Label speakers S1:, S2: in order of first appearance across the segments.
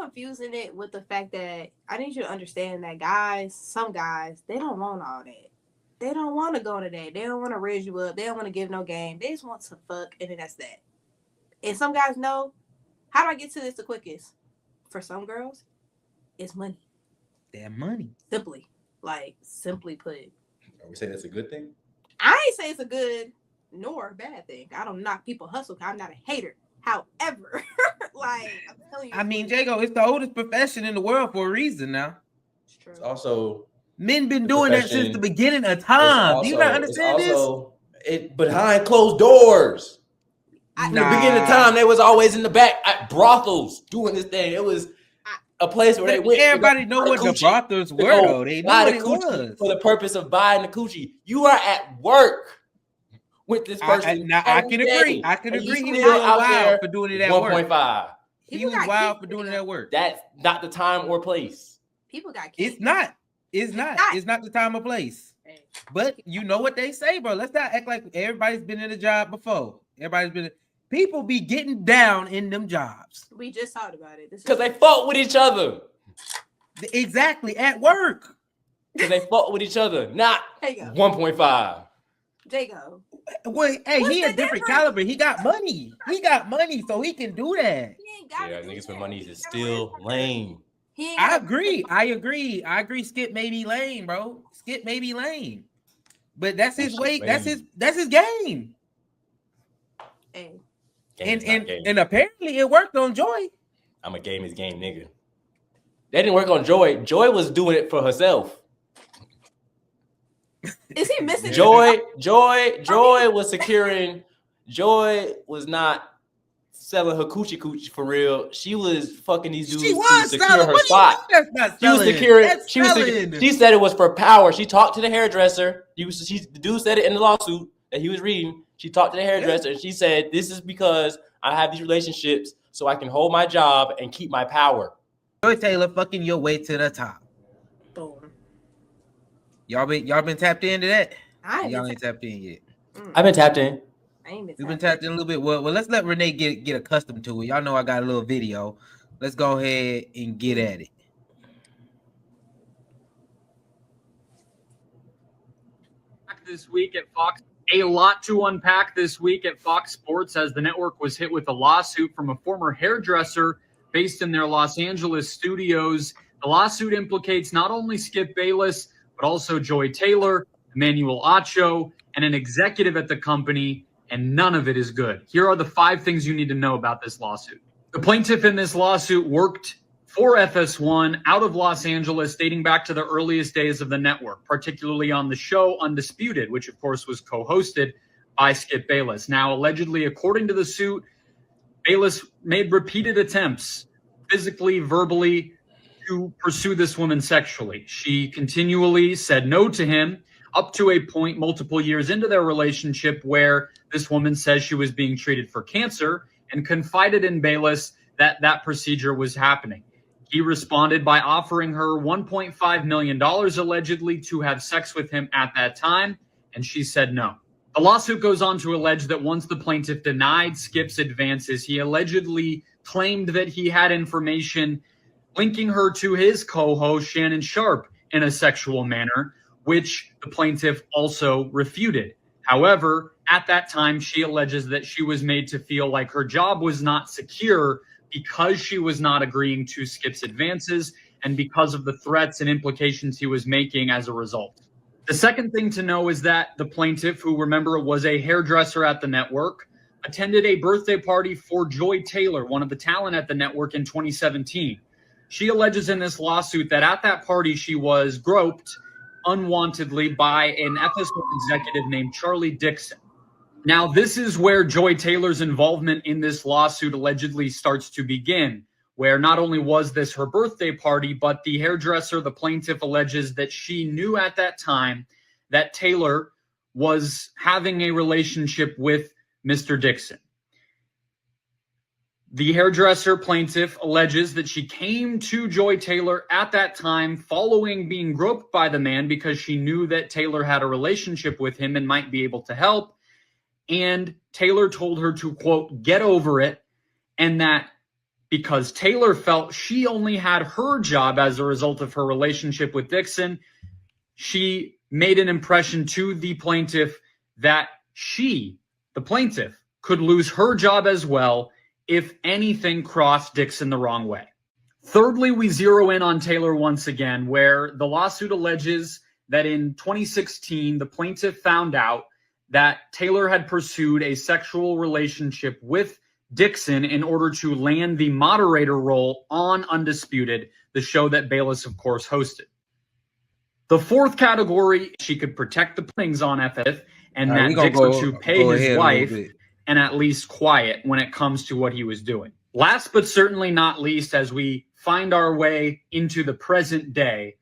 S1: confusing it with the fact that I need you to understand that some guys, they don't want all that. They don't want to go to that. They don't want to raise you up. They don't want to give no game. They just want to fuck, and then that's that. And some guys know, how do I get to this the quickest? For some girls, it's money.
S2: Damn money.
S1: Simply put.
S3: Are we saying that's a good thing?
S1: I ain't say it's a good nor a bad thing. I don't knock people hustle. I'm not a hater. However, I'm telling you.
S2: I mean, Jago, it's the oldest profession in the world for a reason now.
S1: It's true.
S3: It's also
S2: men been doing that since the beginning of time. Do you not understand this?
S3: Behind closed doors. In the beginning of time, they was always in the back at brothels doing this thing. It was a place where they went.
S2: Everybody know what the brothels were, though. They knew what it was.
S3: For the purpose of buying the coochie. You are at work with this person.
S2: I can agree. I can agree. He was wild for doing it at work.
S3: 1.5.
S2: He was wild for doing it at work.
S3: That's not the time or place.
S1: People got kids.
S2: It's not. It's not the time or place. But you know what they say, bro. Let's not act like everybody's been in a job before. People be getting down in them jobs.
S1: We just talked about it.
S3: Because they fought with each other.
S2: Exactly, at work.
S3: Because they fought with each other, not 1.5.
S1: Jago.
S2: Wait, hey, he a different caliber. He got money. So he can do that.
S3: Niggas with money is still lame.
S2: I agree. Skip may be lame, bro. Skip may be lame. But that's his way. That's his game.
S1: Hey.
S2: And apparently it worked on Joy.
S3: I'm a game is game nigga. They didn't work on Joy. Joy was doing it for herself.
S1: Is he missing?
S3: Joy was securing. Joy was not selling her coochie for real. She was fucking these dudes to secure her spot. She was securing. She said it was for power. She talked to the hairdresser. The dude said it in the lawsuit that he was reading. She talked to the hairdresser and she said, "This is because I have these relationships so I can hold my job and keep my power."
S2: Joy Taylor fucking your way to the top.
S1: Boom.
S2: Y'all been tapped into that? Y'all ain't tapped in yet.
S3: I've been tapped in.
S2: We've been tapped in a little bit. Well, let's let Renee get accustomed to it. Y'all know I got a little video. Let's go ahead and get at it.
S4: This week at Fox. A lot to unpack this week at Fox Sports as the network was hit with a lawsuit from a former hairdresser based in their Los Angeles studios. The lawsuit implicates not only Skip Bayless, but also Joy Taylor, Emmanuel Acho, and an executive at the company, and none of it is good. Here are the 5 things you need to know about this lawsuit. The plaintiff in this lawsuit worked for FS1 out of Los Angeles, dating back to the earliest days of the network, particularly on the show Undisputed, which of course was co-hosted by Skip Bayless. Now, allegedly, according to the suit, Bayless made repeated attempts, physically, verbally, to pursue this woman sexually. She continually said no to him, up to a point multiple years into their relationship where this woman says she was being treated for cancer and confided in Bayless that procedure was happening. He responded by offering her $1.5 million allegedly to have sex with him at that time, and she said no. The lawsuit goes on to allege that once the plaintiff denied Skip's advances, he allegedly claimed that he had information linking her to his co-host Shannon Sharp in a sexual manner, which the plaintiff also refuted. However, at that time, she alleges that she was made to feel like her job was not secure because she was not agreeing to Skip's advances and because of the threats and implications he was making as a result. The second thing to know is that the plaintiff, who remember was a hairdresser at the network, attended a birthday party for Joy Taylor, one of the talent at the network, in 2017. She alleges in this lawsuit that at that party she was groped unwantedly by an FS1 executive named Charlie Dixon. Now, this is where Joy Taylor's involvement in this lawsuit allegedly starts to begin, where not only was this her birthday party, but the hairdresser, the plaintiff, alleges that she knew at that time that Taylor was having a relationship with Mr. Dixon. The hairdresser plaintiff alleges that she came to Joy Taylor at that time following being groped by the man because she knew that Taylor had a relationship with him and might be able to help. And Taylor told her to, quote, get over it, and that because Taylor felt she only had her job as a result of her relationship with Dixon. She made an impression to the plaintiff that she, the plaintiff, could lose her job as well if anything crossed Dixon the wrong way. Thirdly, we zero in on Taylor once again, where the lawsuit alleges that in 2016, the plaintiff found out that Taylor had pursued a sexual relationship with Dixon in order to land the moderator role on Undisputed, the show that Bayless, of course, hosted. The fourth category, she could protect the things on FF, and that Dixon to pay his wife and at least quiet when it comes to what he was doing. Last but certainly not least, as we find our way into the present day,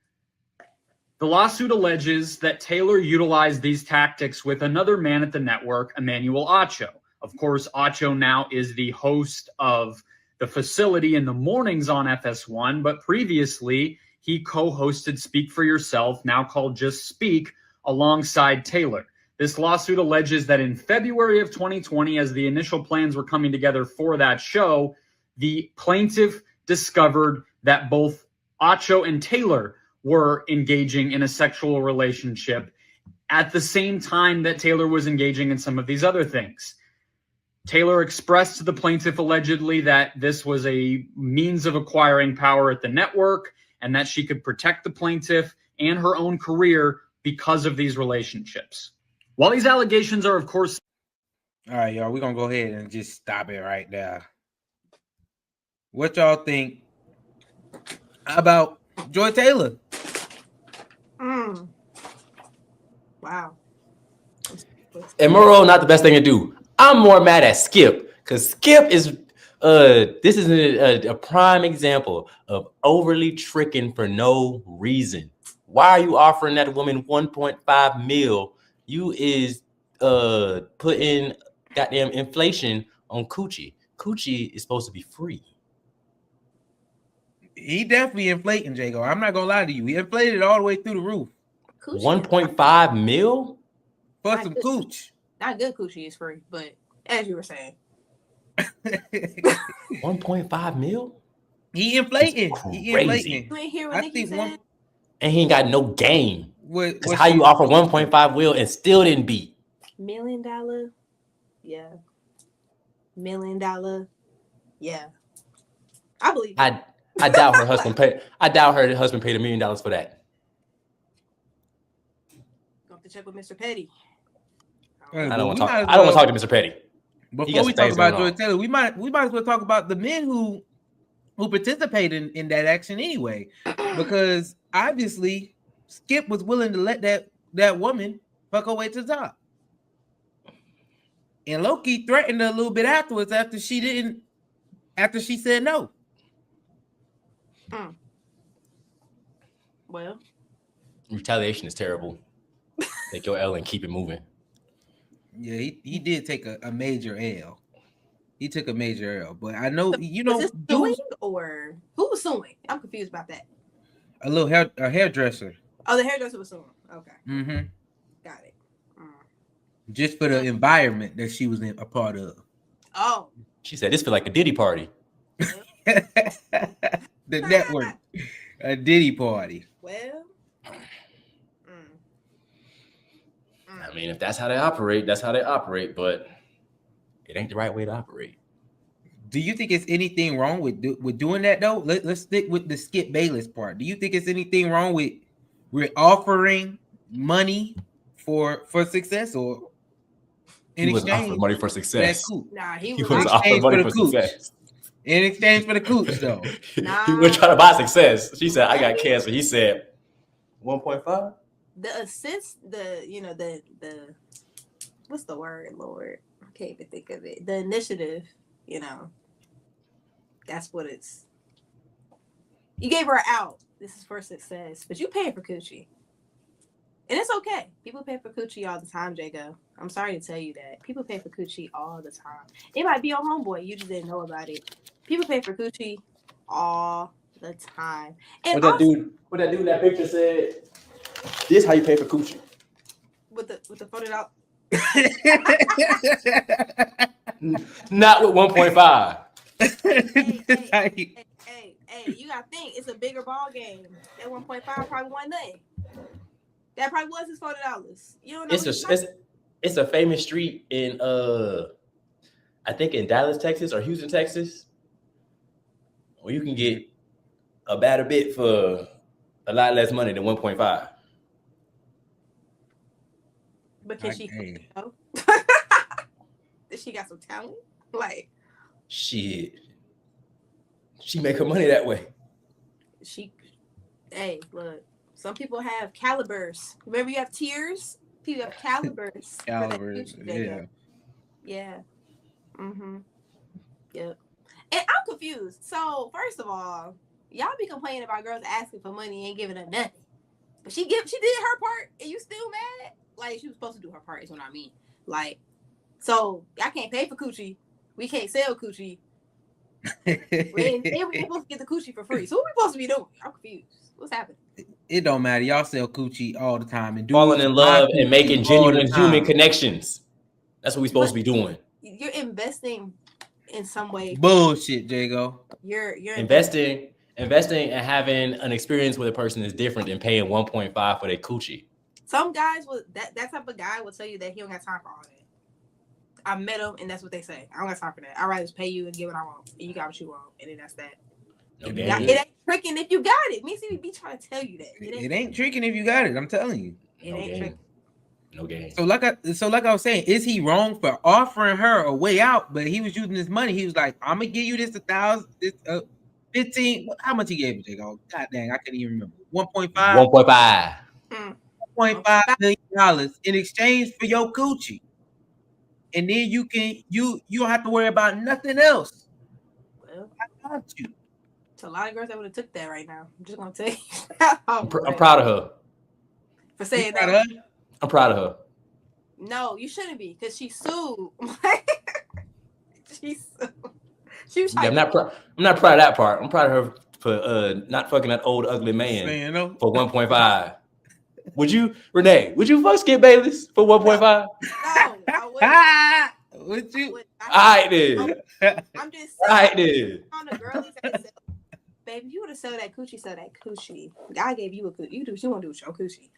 S4: the lawsuit alleges that Taylor utilized these tactics with another man at the network, Emmanuel Acho. Of course, Acho now is the host of the facility in the mornings on FS1, but previously he co-hosted Speak for Yourself, now called Just Speak, alongside Taylor. This lawsuit alleges that in February of 2020, as the initial plans were coming together for that show, the plaintiff discovered that both Acho and Taylor were engaging in a sexual relationship at the same time that Taylor was engaging in some of these other things. Taylor expressed to the plaintiff allegedly that this was a means of acquiring power at the network and that she could protect the plaintiff and her own career because of these relationships. While these allegations are, of course...
S2: All right, y'all, we're going to go ahead and just stop it right there. What y'all think about Joy Taylor?
S1: Wow.
S3: And Moro, not the best thing to do. I'm more mad at Skip because Skip is this is a prime example of overly tricking for no reason. Why are you offering that woman 1.5 mil? You is putting goddamn inflation on Coochie. Coochie is supposed to be free.
S2: He definitely inflating, Jago. I'm not gonna lie to you. He inflated all the way through the roof.
S3: 1.5 mil
S2: for
S1: not
S2: some
S1: good.
S2: cooch.
S1: Not good coochie is free, but as you were saying,
S3: 1.5 mil.
S2: He inflating. He inflating.
S1: You ain't hear what Nikki said?
S3: And he ain't got no game.
S2: What
S3: how you offer 1.5 mil and still didn't beat?
S1: $1 million? Yeah. $1 million? Yeah. I believe it.
S3: I doubt her husband paid. I doubt her husband paid $1 million for that.
S1: Going to check with Mr. Petty.
S3: I don't want to talk. I don't want to talk to Mr. Petty.
S2: Before we talk about Joy Taylor, we might as well talk about the men who participated in that action anyway, because obviously Skip was willing to let that woman fuck her way to the top, and Loki threatened her a little bit afterwards after she said no.
S1: Well,
S3: retaliation is terrible. Take your L and keep it moving.
S2: Yeah, he did take a major L. He took a major L, but I know
S1: was this suing or who was suing? I'm confused about that.
S2: A hairdresser.
S1: Oh, the hairdresser was suing. Okay.
S2: Mm-hmm.
S1: Got it.
S2: Just for the environment that she was a part of.
S1: Oh.
S3: She said this feel like a Diddy party.
S2: The network. A Diddy party.
S1: Well.
S3: I mean, if that's how they operate, that's how they operate, but it ain't the right way to operate.
S2: Do you think it's anything wrong with doing that though? Let's stick with the Skip Bayless part. Do you think it's anything wrong with offering money for success or in exchange
S3: money for success?
S1: Nah, he
S3: was offering money for success.
S2: In exchange for the cooch though.
S1: Nah.
S3: He was trying to buy success. She said, "I got cancer." He said, 1.5.
S1: The assist, the what's the word, Lord? I can't even think of it. The initiative, that's what it's. You gave her out. This is for success, but you paying for coochie, and it's okay. People pay for coochie all the time, Jago. I'm sorry to tell you that people pay for coochie all the time. It might be your homeboy, you just didn't know about it. People pay for coochie all the time. And
S3: what that dude in that picture said. This how you pay for coochie.
S1: With the $40.
S3: Not with 1.5.
S1: Hey, you gotta think it's a bigger ball game. That 1.5 probably wasn't nothing. That probably was his $40. You don't know.
S3: It's a famous street in I think in Dallas, Texas, or Houston, Texas, where you can get a bad bit for a lot less money than 1.5.
S1: Because she she got some talent, like
S3: shit. She make her money that way.
S1: Hey, look. Some people have calibers. Remember, you have tiers. People have calibers.
S2: Calibers, yeah.
S1: Yeah. Mm-hmm. Yep. And I'm confused. So, first of all, y'all be complaining about girls asking for money and ain't giving her nothing. But she did her part, and you still mad? Like, she was supposed to do her part, is what I mean. Like, so, y'all can't pay for coochie. We can't sell coochie. We're supposed to get the coochie for free. So, what we supposed to be doing? I'm confused. What's happening?
S2: It don't matter. Y'all sell coochie all the time and
S3: falling in love and making genuine human connections. That's what we're supposed to be doing.
S1: You're investing in some way.
S2: Bullshit, Jago.
S3: You're investing and having an experience with a person is different than paying 1.5 for their coochie.
S1: Some guys that type of guy will tell you that he don't got time for all that. I met him and that's what they say. I don't got time for that. I'd rather just pay you and get what I want. And you got what you want. And then that's that.
S3: No
S1: it ain't tricking if you got it. Me see be trying to tell you that.
S2: It ain't tricking if you got it. I'm telling you.
S1: It ain't tricking.
S3: No game.
S2: So like I was saying, is he wrong for offering her a way out? But he was using his money. He was like, I'm gonna give you this 1,000, this 15. How much he gave it, Jago? God dang, I can't even remember. 1.5.
S3: 1.5.
S2: $1.5 million in exchange for your coochie. And then you don't have to worry about nothing else.
S1: Well,
S2: I got you.
S1: It's a lot of girls that would have took that right now. I'm just gonna tell you.
S3: I'm proud of her
S1: for saying that.
S3: I'm proud of her.
S1: No, you shouldn't be, because she sued. She was
S3: I'm not proud of that part. I'm proud of her for not fucking that old ugly man for 1.5. Would you, Renee? Would you fuck Skip Bayless for 1.5?
S1: No, I wouldn't.
S2: Would you?
S3: All right then.
S1: I'm just
S3: saying. All right then.
S1: On the girlies that sell, baby, if you want to sell that coochie. God gave you a coochie. You do what you want to do with your coochie.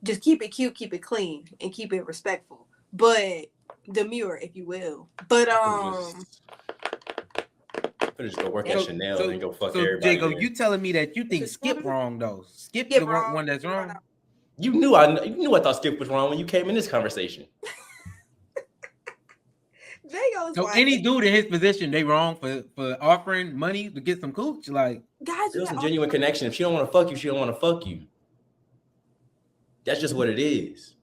S1: Just keep it cute, keep it clean, and keep it respectful. But demure, if you will. But
S3: just go work at Chanel and go fuck everybody.
S2: Jago, you telling me that you think Skip wrong though? Skip the one that's wrong.
S3: You knew I thought Skip was wrong when you came in this conversation.
S2: So any dude in his position, they wrong for offering money to get some cooch? Like,
S1: guys,
S3: there's some genuine connection. If she don't want to fuck you, she don't want to fuck you. That's just what it is.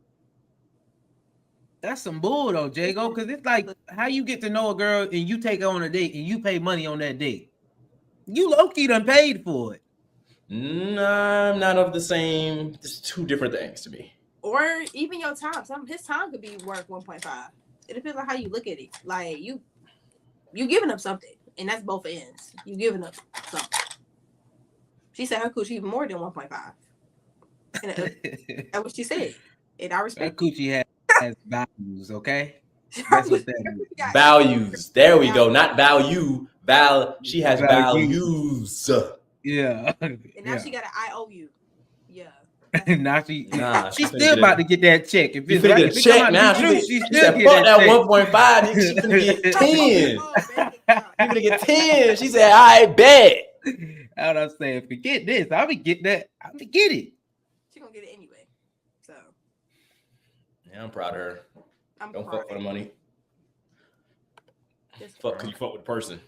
S2: That's some bull though, Jago, because it's like how you get to know a girl and you take her on a date and you pay money on that date. You low-key done paid for it.
S3: Nah, I'm not of the same. There's two different things to me.
S1: Or even your time. His time could be worth 1.5. It depends on how you look at it. Like you giving up something, and that's both ends. You giving up something. She said her coochie even more than 1.5. That's what she said. And I respect
S2: that coochie has values, okay? That's what that is.
S3: Values. There we go. Not value. She has values.
S2: Yeah.
S1: And now she got an IOU. Yeah.
S2: Now she's still about to get that check. If it's
S3: right, if check now, she still get that 1.5. She's gonna get 10. She's gonna get 10. She said, "I bet."
S2: How I'm saying, forget this. I'll be getting that. I'll be get it.
S1: She's gonna get it anyway. So.
S3: Yeah, I'm proud of her. Don't fuck for the money. Fuck, cause you fuck with the person.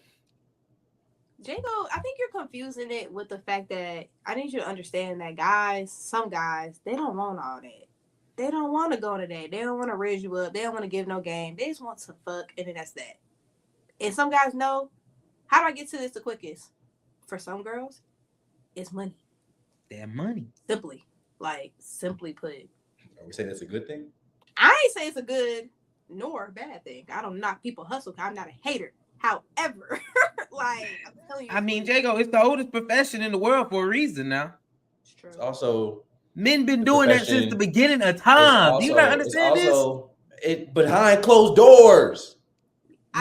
S1: Jago, I think you're confusing it with the fact that I need you to understand that some guys, they don't want all that. They don't want to go to that. They don't want to raise you up. They don't want to give no game. They just want to fuck, and then that's that. And some guys know, how do I get to this the quickest? For some girls, it's money.
S2: Damn money.
S1: Simply put.
S3: Are we saying that's a good thing?
S1: I ain't say it's a good nor a bad thing. I don't knock people hustle. I'm not a hater. However, I'm telling you.
S2: I mean, Jago, it's the oldest profession in the world for a reason now.
S1: It's true.
S3: It's also
S2: men been doing that since the beginning of time. Do you not understand this?
S3: It behind closed doors.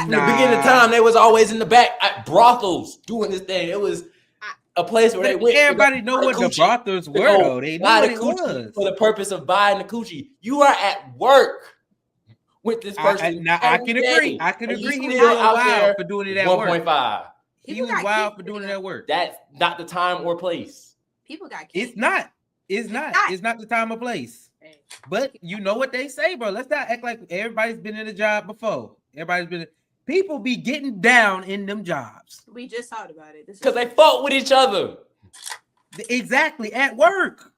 S3: In the beginning of time, they was always in the back at brothels doing this thing. It was a place where they went.
S2: Everybody know what the brothels were, though. They knew what it was.
S3: For the purpose of buying the coochie. You are at work with this person.
S2: I can agree. I can agree. He was wild for doing it at work.
S3: 1.5.
S2: He was wild for doing it at work.
S3: That's not the time or place.
S1: People got kids.
S2: It's not. It's not the time or place. But you know what they say, bro. Let's not act like everybody's been in a job before. People be getting down in them jobs.
S1: We just talked about it.
S3: Because they fought with each other.
S2: Exactly, at work.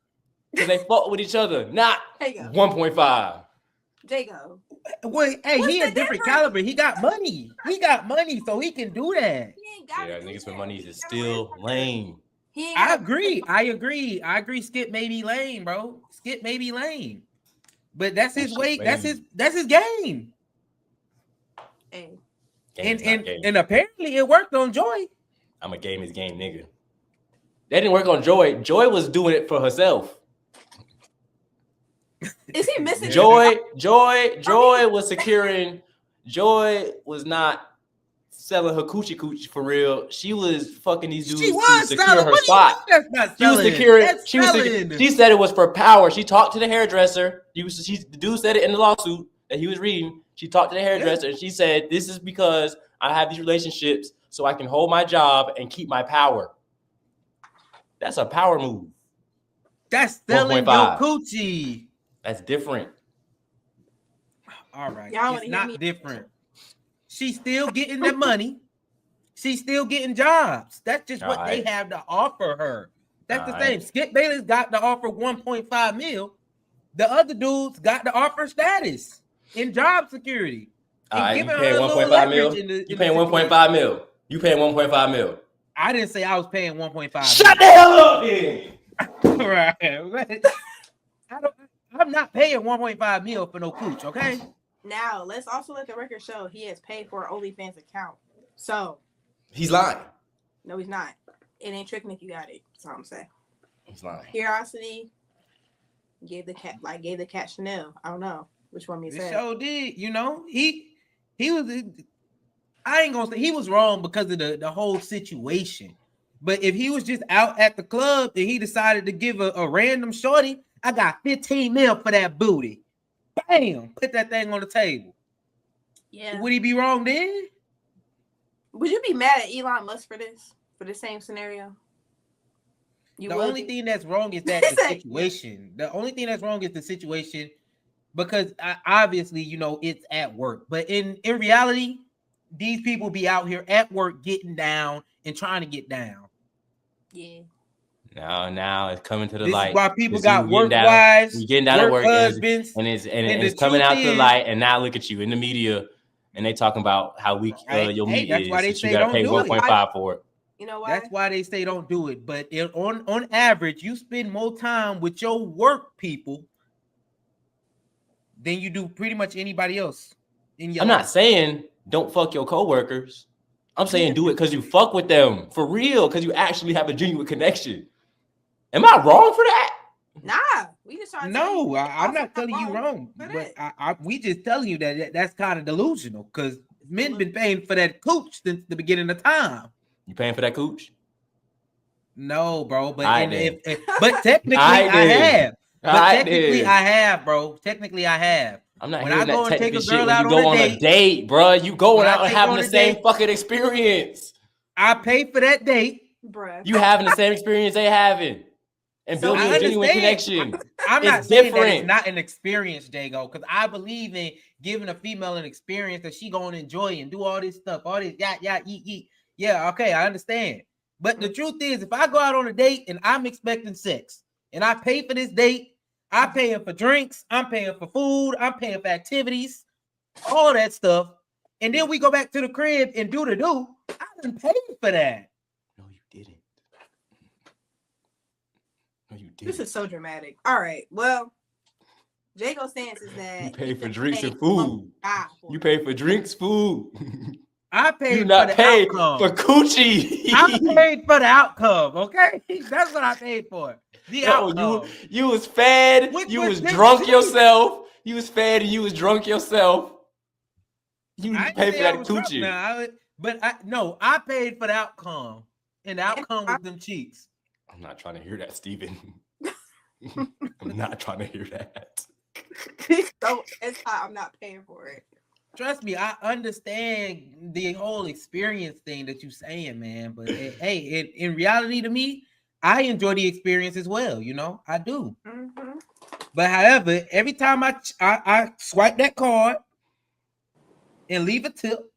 S3: Because they fought with each other, not 1.5.
S1: Jago.
S2: Wait, hey, he a different caliber. He got money. So he can do that.
S3: Niggas with money is still lame.
S2: I agree. Skip may be lame, bro. Skip may be lame. But that's his way. That's his game.
S1: Hey.
S2: And apparently it worked on Joy.
S3: I'm a game is game nigga. That didn't work on Joy. Joy was doing it for herself.
S1: Is he missing?
S3: Joy was securing. Joy was not selling her coochie for real. She was fucking these dudes to secure her spot.
S2: That's not selling.
S3: She was securing. She said it was for power. She talked to the hairdresser. The dude said it in the lawsuit that he was reading. She talked to the hairdresser and she said, "This is because I have these relationships so I can hold my job and keep my power." That's a power move.
S2: That's selling your coochie.
S3: That's different.
S2: All right. It's not different. She's still getting the money. She's still getting jobs. That's just what they have to offer her. That's the same. Skip Bayless got to offer 1.5 mil. The other dudes got to offer status in job security.
S3: You paying 1.5 mil? You paying 1.5 mil? You paying 1.5 mil?
S2: I didn't say I was paying 1.5.
S3: Shut the hell up, then.
S2: Right. I'm not paying 1.5 mil for no cooch, okay?
S1: Now, let's also let the record show he has paid for an OnlyFans account. So.
S3: He's lying.
S1: No, he's not. It ain't Trick Nick, you got it. That's all I'm saying.
S3: He's lying.
S1: Curiosity gave the cat Chanel. I don't know which one he said.
S2: The show did, he was, I ain't gonna say he was wrong because of the whole situation. But if he was just out at the club and he decided to give a random shorty, I got 15 mil for that booty. Bam! Put that thing on the table.
S1: Yeah.
S2: Would he be wrong then?
S1: Would you be mad at Elon Musk for this? For the same scenario?
S2: The only thing that's wrong is that the situation. The only thing that's wrong is the situation because obviously, it's at work. But in reality, these people be out here at work getting down and trying to get down.
S1: Yeah.
S3: Now it's coming to the
S2: this
S3: light.
S2: Is why people got work wives,
S3: you getting down at work,
S2: husbands,
S3: and it's coming out to the light. And now look at you in the media, and they talking about how weak your meat
S2: that's
S3: is.
S2: Why they say
S3: you got to pay
S2: don't
S3: 1.5 for it.
S1: You know why?
S2: That's why they say don't do it. But on average, you spend more time with your work people than you do pretty much anybody else.
S3: I'm not saying don't fuck your coworkers. I'm saying do it because you fuck with them for real, because you actually have a genuine connection. Am I wrong for that?
S1: Nah, we just trying to.
S2: No, I'm not telling you wrong, but we just telling you that's kind of delusional because men been paying for that cooch since the beginning of time.
S3: You paying for that cooch?
S2: No, bro, but
S3: but
S2: technically I have. But technically I have, bro. Technically I have.
S3: I'm not
S2: when
S3: hearing
S2: I go
S3: that
S2: and take a girl
S3: shit.
S2: out
S3: When you go on a date, bro, you going out and having the same fucking experience.
S2: I pay for that date.
S1: Bruh.
S3: You having the same experience they having. And building a genuine connection.
S2: I'm not saying that it's not an experience, Jago, because I believe in giving a female an experience that she gonna enjoy and do all this stuff, all this eat. Yeah, okay, I understand. But the truth is, if I go out on a date and I'm expecting sex and I pay for this date, I'm paying for drinks, I'm paying for food, I'm paying for activities, all that stuff, and then we go back to the crib and do I didn't pay for that.
S3: No, you didn't. No, you didn't.
S1: This is so dramatic. All right, well, Jago's stance is that
S3: you pay for drinks and food. You pay for drinks, food.
S2: I paid
S3: you not
S2: for the
S3: paid
S2: outcome.
S3: For coochie.
S2: I paid for the outcome, okay? That's what I paid for. The outcome.
S3: You was fed, you was drunk yourself. You was fed and you was drunk yourself. You
S2: I
S3: pay for that
S2: was drunk
S3: coochie.
S2: now, I paid for the outcome, and the outcome was them cheeks.
S3: I'm not trying to hear that, Steven. I'm not trying to hear that.
S1: So it's why I'm not paying for it.
S2: Trust me, I understand the whole experience thing that you're saying, man. But hey, in reality, to me, I enjoy the experience as well. You know, I do.
S1: Mm-hmm.
S2: But however, every time I swipe that card and leave a tip,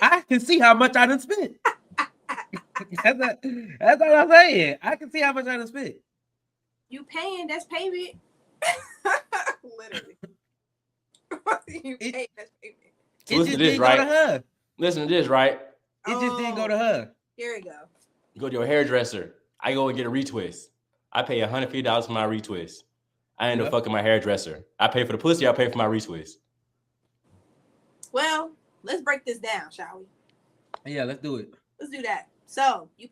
S2: I can see how much I done spent. That's all I'm saying. I can see how much I done spent.
S1: You paying, that's payment. Literally. You paying, that's payment.
S3: So listen to this, right?
S2: Go to her.
S3: Listen to this, right?
S2: It just didn't go to her.
S1: Here we go.
S3: You go to your hairdresser. I go and get a retwist. I pay $150 for my retwist. I end up fucking my hairdresser. I pay for the pussy. I pay for my retwist.
S1: Well, let's break this down, shall we?
S2: Yeah, let's do it.
S1: Let's do that. So you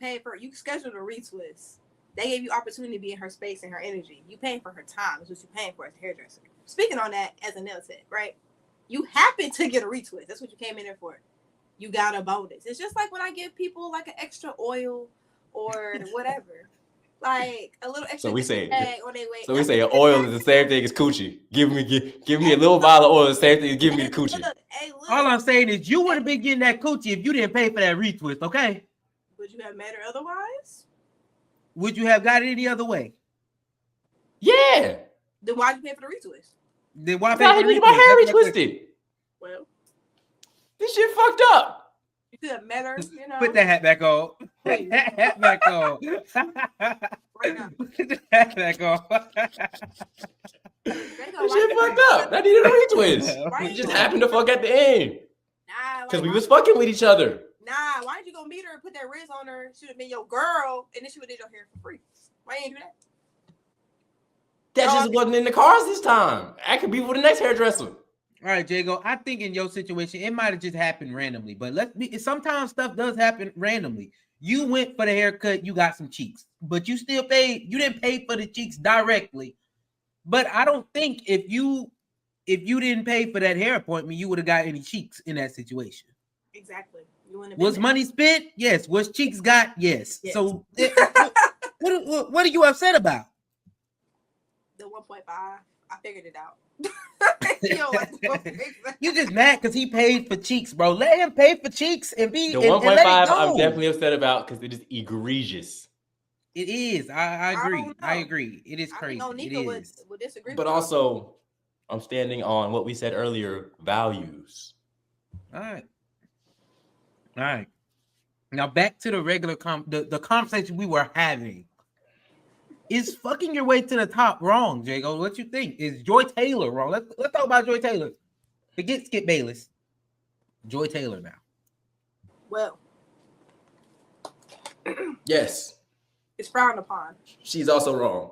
S1: scheduled a retwist. They gave you opportunity to be in her space and her energy. You paying for her time. That's what you're paying for as a hairdresser. Speaking on that, as a nail tech, right? You happen to get a retwist. That's what you came in there for. You got a bonus. It's just like when I give people like an extra oil or whatever. Like a little extra.
S3: So we say,
S1: on their way.
S3: So we say oil is the same thing as coochie. Give me a little vial of oil, the same thing as giving me the coochie.
S1: Look.
S2: All I'm saying is you would have been getting that coochie if you didn't pay for that retwist, okay?
S1: Would you have met her otherwise?
S2: Would you have got it any other way?
S3: Yeah.
S1: Then why'd you pay for the retwist?
S2: Then why pay
S3: I
S2: for
S3: had
S2: the
S3: to get my hair
S2: retwist?
S3: retwisted.
S1: Well,
S3: This shit fucked up.
S1: you could have met her, you know.
S2: Put that hat back on. Put that hat back on.
S1: Right now.
S2: Put that hat back on.
S3: This shit fucked up. I needed a retwist. It just happened to fuck at the end.
S1: Nah,
S3: Because we was fucking with each other.
S1: Nah, why did you go meet her and put that wrist on her? Should have been your girl, and then she would have did your hair for free. Why you ain't do that?
S3: That just wasn't in the cards this time. I could be with the next hairdresser.
S2: All right, Jago. I think in your situation, it might have just happened randomly. But sometimes stuff does happen randomly. You went for the haircut, you got some cheeks, but you still paid. You didn't pay for the cheeks directly. But I don't think if you didn't pay for that hair appointment, you would have got any cheeks in that situation.
S1: Exactly.
S2: Was money spent? Yes. Was cheeks got? Yes. So what are you upset about?
S1: The 1.5. I figured it out.
S2: You just mad because he paid for cheeks, bro. Let him pay for cheeks and be.
S3: The 1.5 I'm definitely upset about because it is egregious.
S2: It is. I agree. I agree. It is crazy.
S1: Would disagree.
S3: But also, I'm standing on what we said earlier: values.
S2: All right. Now back to the regular the conversation we were having. Is fucking your way to the top wrong, Jago? What you think? Is Joy Taylor wrong? Let's talk about Joy Taylor. Forget Skip Bayless. Joy Taylor now.
S1: Well,
S3: yes,
S1: it's frowned upon.
S3: She's also wrong.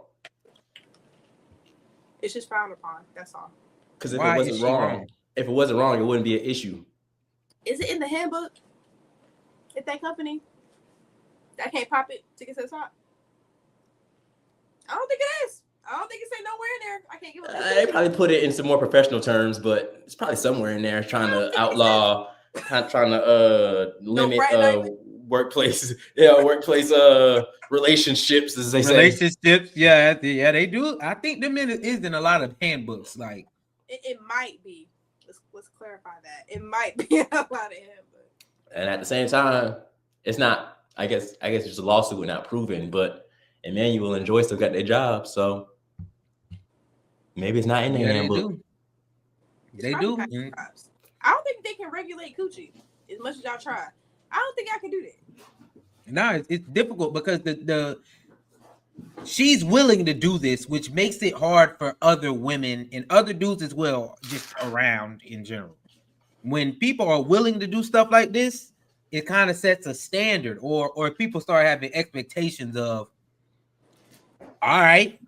S1: It's just frowned upon. That's all.
S3: Because if it wasn't wrong, it wouldn't be an issue.
S1: Is it in the handbook? At that company, I can't pop it to get to the top. I don't think it is. I don't think it's ain't nowhere in there. I can't give it.
S3: They probably put it in some more professional terms, but it's probably somewhere in there trying to outlaw, trying to limit workplace relationships, as they say.
S2: Relationships, yeah, they do. I think them is in a lot of handbooks. Like
S1: it might be. Let's clarify that. It might be in a lot of handbooks.
S3: And at the same time, it's not. I guess it's a lawsuit not proven, but Emmanuel and Joy still got their job, so maybe it's not in the handbook.
S2: They do.
S1: I don't think they can regulate coochie as much as y'all try. I don't think I can do that.
S2: No, it's difficult because she's willing to do this, which makes it hard for other women and other dudes as well, just around in general. When people are willing to do stuff like this, it kind of sets a standard, or people start having expectations of, all right,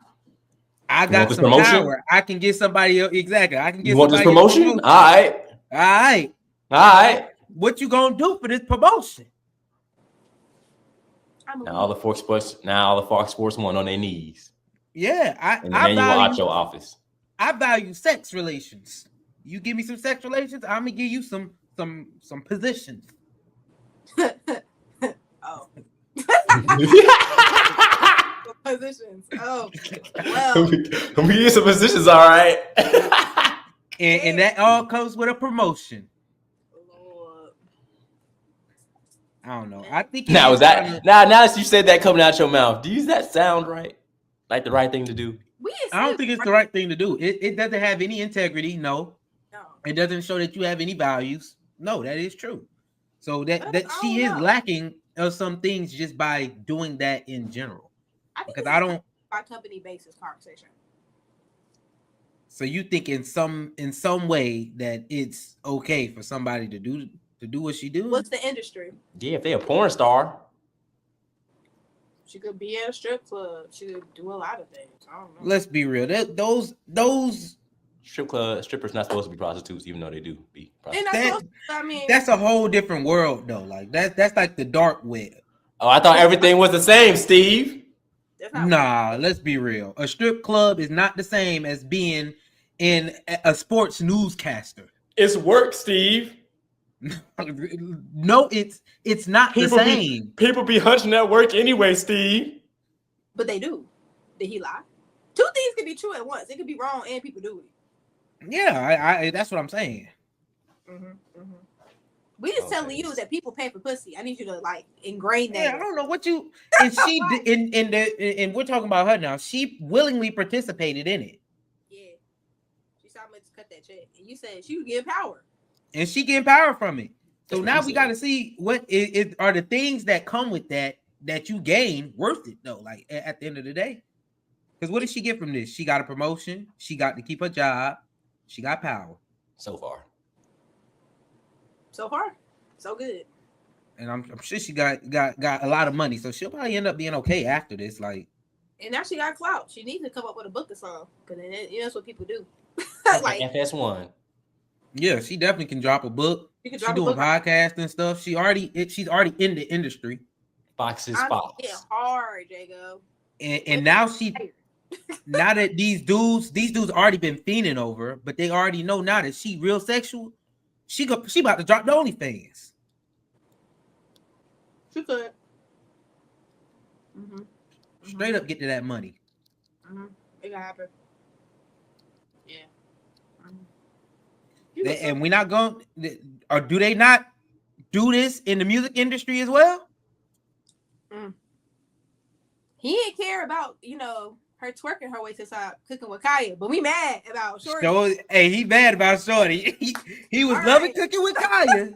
S2: I got some power. I can get somebody else. Exactly. I can get. You want this
S3: promotion? All right.
S2: What you gonna do for this promotion?
S3: Now all the Fox Sports one on their knees.
S2: Yeah,
S3: I value your office.
S2: I value sex relations. You give me some sexual relations, I'm gonna give you some positions.
S1: Oh. Positions. Oh. Well.
S3: We get some positions, all right.
S2: And that all comes with a promotion.
S1: Lord.
S2: I don't know. I think
S3: now that you said that coming out your mouth, does that sound right? Like the right thing to do?
S2: I don't think it's the right thing to do. It doesn't have any integrity. No. It doesn't show that you have any values. No, that is true. So that she is lacking of some things just by doing that in general. Because I don't.
S1: Our company basis conversation.
S2: So you think in some way that it's okay for somebody to do what she do?
S1: What's the industry?
S3: Yeah, if they're a porn star,
S1: she could be at a strip club. She could do a lot of things. I don't know.
S2: Let's be real. Those
S3: strippers not supposed to be prostitutes, even though they do be prostitutes.
S2: That's a whole different world, though. Like that's like the dark web.
S3: Oh, I thought everything was the same, Steve.
S2: Nah, let's be real. A strip club is not the same as being in a sports newscaster.
S3: It's work, Steve.
S2: No, it's not the same.
S3: People be hunching at work anyway, Steve.
S1: But they do. Did he lie? Two things can be true at once. It could be wrong and people do it.
S2: Yeah, I that's what I'm saying.
S1: We just telling you that people pay for pussy. I need you to like ingrain that.
S2: Yeah, I don't know what you and she and we're talking about her now. She willingly participated in it.
S1: Yeah, she saw me to cut that check, and you said she would get power,
S2: and she getting power from it. So now we got to see what are the things that come with that you gain worth it though. Like at the end of the day, because what did she get from this? She got a promotion. She got to keep her job. She got power.
S3: So far,
S1: so good.
S2: And I'm sure she got a lot of money, so she'll probably end up being okay after this. Like,
S1: and now she got clout. She needs to come up with a book or something, because that's what people do.
S3: like FS1.
S2: Yeah, she definitely can drop a book. She's doing podcasts and stuff. She's already in the industry.
S3: Fox is Fox.
S1: It's hard, Jago.
S2: And now now that these dudes already been fiending over her, but they already know now that she real sexual. She about to drop the OnlyFans.
S1: She could.
S2: Straight up get to that money.
S1: It can happen. Yeah.
S2: And we're not going, or do they not do this in the music industry as well?
S1: He didn't care about, her twerking her way to stop cooking with Kaya, but we mad about Shorty.
S2: He mad about Shorty. He was loving cooking with Kaya.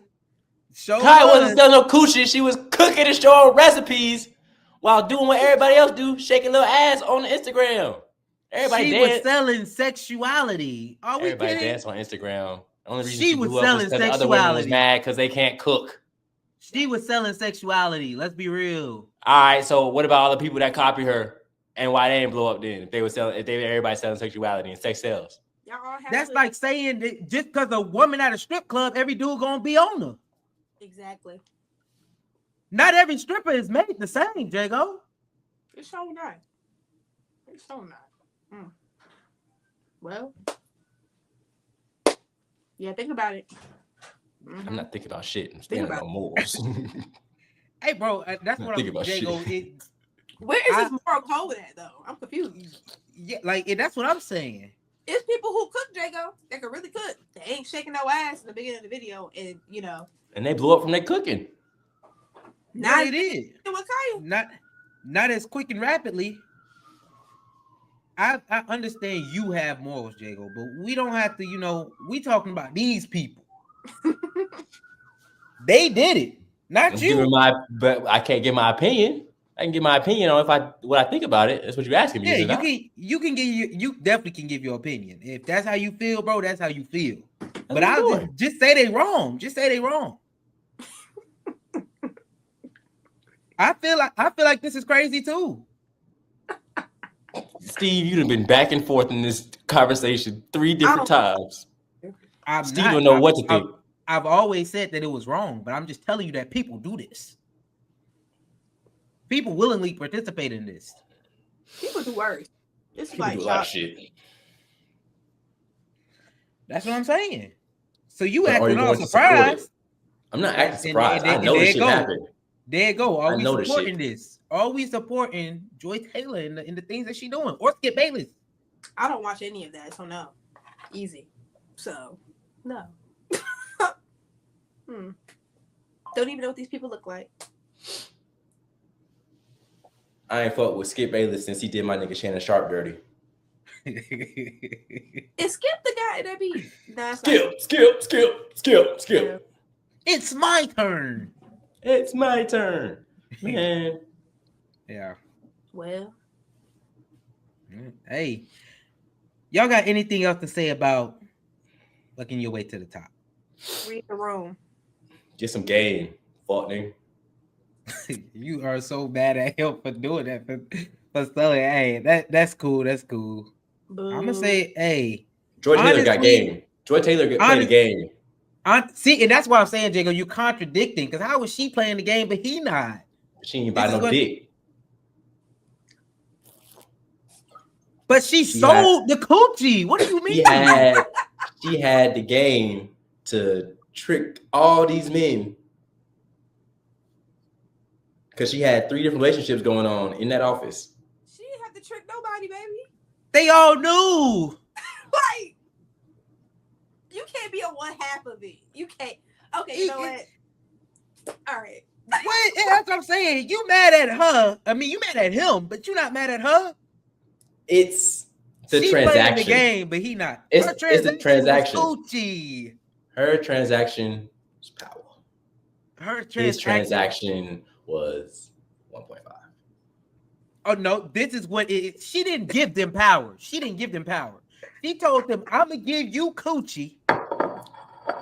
S3: Kaya wasn't selling no coochie. She was cooking and showing recipes while doing what everybody else do, shaking little ass on Instagram. Everybody
S2: was selling sexuality.
S3: Everybody dance on Instagram. The only reason
S2: she was selling sexuality.
S3: The other women was mad because they can't cook.
S2: She was selling sexuality. Let's be real.
S3: All right, so what about all the people that copy her and why they didn't blow up then? If everybody selling sexuality and sex sells.
S2: That's like saying that just because a woman at a strip club, every dude gonna be on her.
S1: Exactly.
S2: Not every stripper is made the same, Jago.
S1: It's so not. Well, yeah, think about it.
S3: I'm not thinking about shit. I'm standing on morals.
S2: Hey, bro, that's what I'm Jago.
S1: Where is this moral code at, though? I'm confused.
S2: Yeah, that's what I'm saying.
S1: It's people who cook, Jago. They can really cook. They ain't shaking no ass in the beginning of the video, and
S3: and they blew up from their cooking.
S2: Not it is. Not as quick and rapidly. I understand you have morals, Jago, but we don't have to, we talking about these people. They did it, not you.
S3: But I can't give my opinion. I can give my opinion on what I think about it. That's what you're asking me.
S2: Yeah, you definitely can give your opinion. If that's how you feel, bro, that's how you feel. But I'll just say they wrong. Just say they wrong. I feel like this is crazy too.
S3: Steve, you've been back and forth in this conversation 3 different times. Steve don't know what to think.
S2: I've always said that it was wrong, but I'm just telling you that people do this. People willingly participate in this.
S1: People do worse. It's
S3: people do a lot of shit.
S2: That's what I'm saying. So you
S3: But are
S2: acting
S3: you
S2: all
S3: going to support it?
S2: surprised.
S3: I'm not acting
S2: And
S3: surprised. I know this shit happened.
S2: There you go. Are
S3: I
S2: we
S3: know this
S2: supporting
S3: shit.
S2: this? Are we supporting Joy Taylor in the things that she doing? Or Skip Bayless?
S1: I don't watch any of that, so no. Easy. So, no. Don't even know what these people look like.
S3: I ain't fucked with Skip Bayless since he did my nigga Shannon Sharp dirty.
S1: Is Skip the guy that be? Nah,
S3: Skip.
S2: Yeah. It's my turn.
S3: It's my turn, man.
S2: Yeah.
S1: Well.
S2: Hey, y'all got anything else to say about looking your way to the top?
S1: Read the room.
S3: Get some game, fuck nigga.
S2: You are so bad at him for doing that. For selling. Hey, that's cool. That's cool.
S1: Boo.
S2: I'm gonna say, hey,
S3: Joy Taylor got game. Joy Taylor played the game.
S2: See, and that's why I'm saying, Jago, you contradicting. Because how was she playing the game, but he not?
S3: She ain't buy no dick.
S2: But she sold the coochie. What do you mean?
S3: She had the game to trick all these men. Because she had 3 different relationships going on in that office.
S1: She didn't have to trick nobody, baby.
S2: They all knew.
S1: Like, you can't be on one half of it. You can't. Okay, you know what? All right.
S2: What? That's what I'm saying. You mad at her. I mean, you mad at him, but you're not mad at her.
S3: It's the
S2: she
S3: transaction.
S2: Playing the game, but he not.
S3: It's the transaction.
S2: Coochie.
S3: Her transaction was power. His transaction was 1.5.
S2: Oh no, this is what it. She didn't give them power. She told them, "I'm gonna give you coochie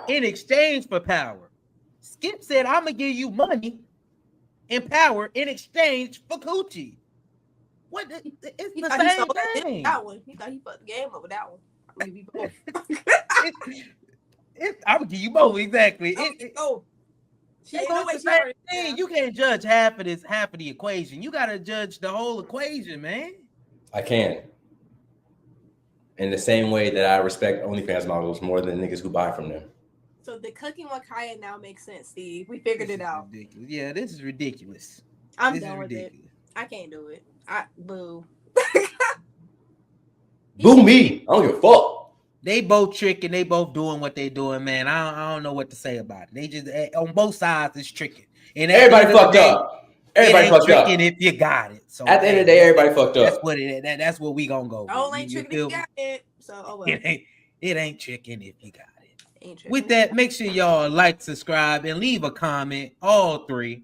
S2: in exchange for power." Skip said, "I'm gonna give you money and power in exchange for coochie." What? It's the same thing.
S1: That one. He thought he fucked the game up with that one. I'm gonna give you both.
S2: I'm gonna give you both exactly.
S1: It's
S2: the same thing. You can't judge half of the equation. You gotta judge the whole equation, man.
S3: I can. In the same way that I respect OnlyFans models more than niggas who buy from them.
S1: So the cooking with Kaya now makes sense, Steve. We figured it out.
S2: Ridiculous. Yeah, this is ridiculous.
S1: I'm done with it. I can't do it. Boo.
S3: Boo me. I don't give a fuck.
S2: They both tricking. They both doing what they doing, man. I don't know what to say about it. They just on both sides it's tricking. And
S3: everybody fucked up. Everybody fucked up.
S2: If you got it. So
S3: at the end of the day, everybody fucked up.
S2: That's what it. That's what we gonna go.
S1: Oh, ain't tricking if you got it. So well.
S2: It ain't tricking if you got it. With that, make sure y'all like, subscribe, and leave a comment. All 3.